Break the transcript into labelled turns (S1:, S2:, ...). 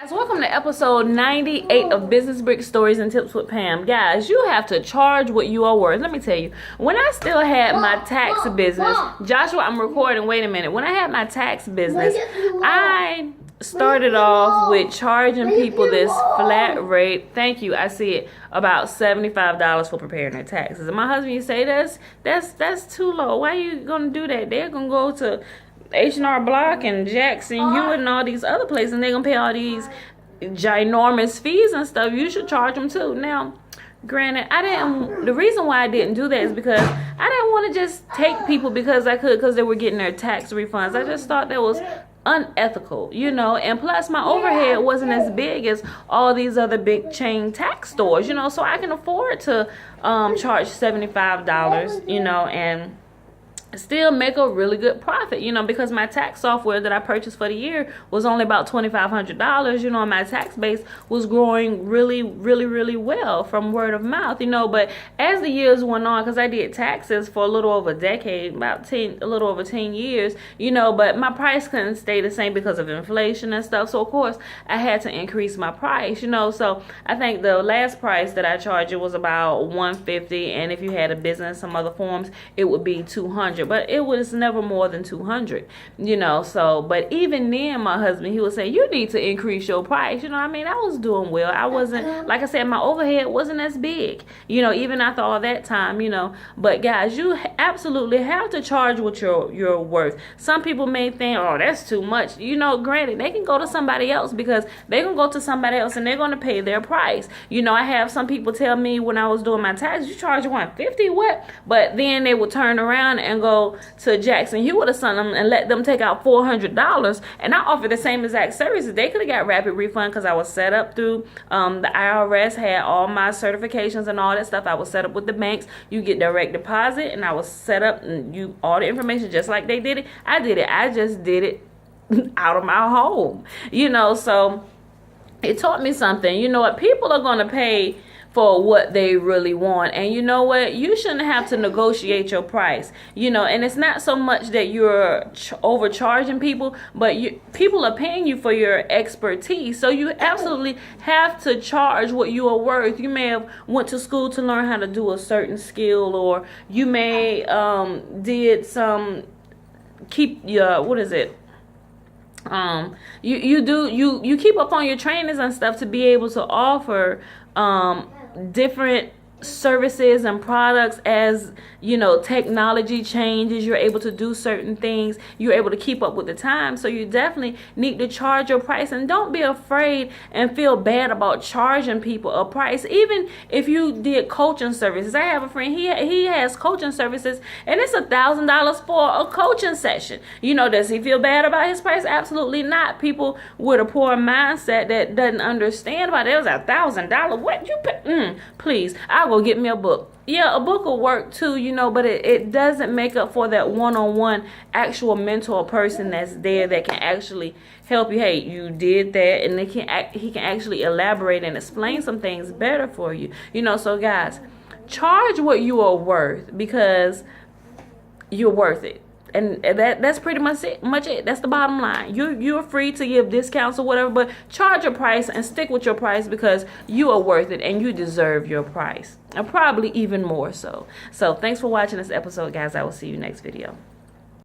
S1: Guys, welcome to episode 98 of Business Brick Stories and Tips with Pam. Guys, you have to charge what you are worth. Let me tell you, when I still had my tax business, Joshua, I'm recording, wait a minute. When I had my tax business, I started off with charging people this flat rate. Thank you, I see it, about $75 for preparing their taxes. And my husband, you say that's too low. Why are you gonna do that? They're gonna go to H&R Block and Jackson Hewitt and all these other places, and they're gonna pay all these ginormous fees and stuff. You should charge them too. Now, granted, the reason why I didn't do that is because I didn't want to just take people because I could, because they were getting their tax refunds. I just thought that was unethical, you know, and plus my overhead wasn't as big as all these other big chain tax stores, you know, so I can afford to charge $75, you know, and still make a really good profit, you know, because my tax software that I purchased for the year was only about $2,500, you know, and my tax base was growing really well from word of mouth, you know. But as the years went on, because I did taxes for a little over a decade, a little over 10 years, you know, but my price couldn't stay the same because of inflation and stuff. So of course I had to increase my price, you know. So I think the last price that I charged, it was about $150, and if you had a business, some other forms, it would be $200. But it was never more than $200, you know. So, but even then, my husband, he would say, you need to increase your price, you know. I mean, I was doing well. I wasn't, like I said, my overhead wasn't as big, you know, even after all that time, you know. But guys, you absolutely have to charge what you're worth. Some people may think, oh, that's too much, you know. Granted, they can go to somebody else, because they can go to somebody else and they're going to pay their price, you know. I have some people tell me when I was doing my taxes, you charge $150, what? But then they would turn around and go to Jackson Hewitt or something and let them take out $400, and I offered the same exact services. They could have got rapid refund because I was set up through the IRS, had all my certifications and all that stuff. I was set up with the banks. You get direct deposit, and I was set up, and you all the information just like they did it. I did it. I just did it out of my home, you know. So it taught me something. You know what? People are going to pay for what they really want, and you know what, you shouldn't have to negotiate your price, you know. And it's not so much that you're overcharging people, but people are paying you for your expertise, so you absolutely have to charge what you are worth. You may have went to school to learn how to do a certain skill, or you may did some keep your you keep up on your trainings and stuff to be able to offer different services and products. As you know, technology changes, you're able to do certain things, you're able to keep up with the time. So you definitely need to charge your price, and don't be afraid and feel bad about charging people a price. Even if you did coaching services, I have a friend, he has coaching services, and it's $1,000 for a coaching session, you know. Does he feel bad about his price? Absolutely not. People with a poor mindset that doesn't understand about it, it was $1,000, what you pay? Please, I'll go get me a book. Yeah, a book will work too, you know, but it doesn't make up for that one-on-one actual mentor person that's there that can actually help you. Hey, you did that, and he can actually elaborate and explain some things better for you, you know. So guys, charge what you are worth, because you're worth it. And that's pretty much it. That's the bottom line. You're free to give discounts or whatever, but charge your price and stick with your price, because you are worth it and you deserve your price, and probably even more so. So thanks for watching this episode, guys. I will see you next video.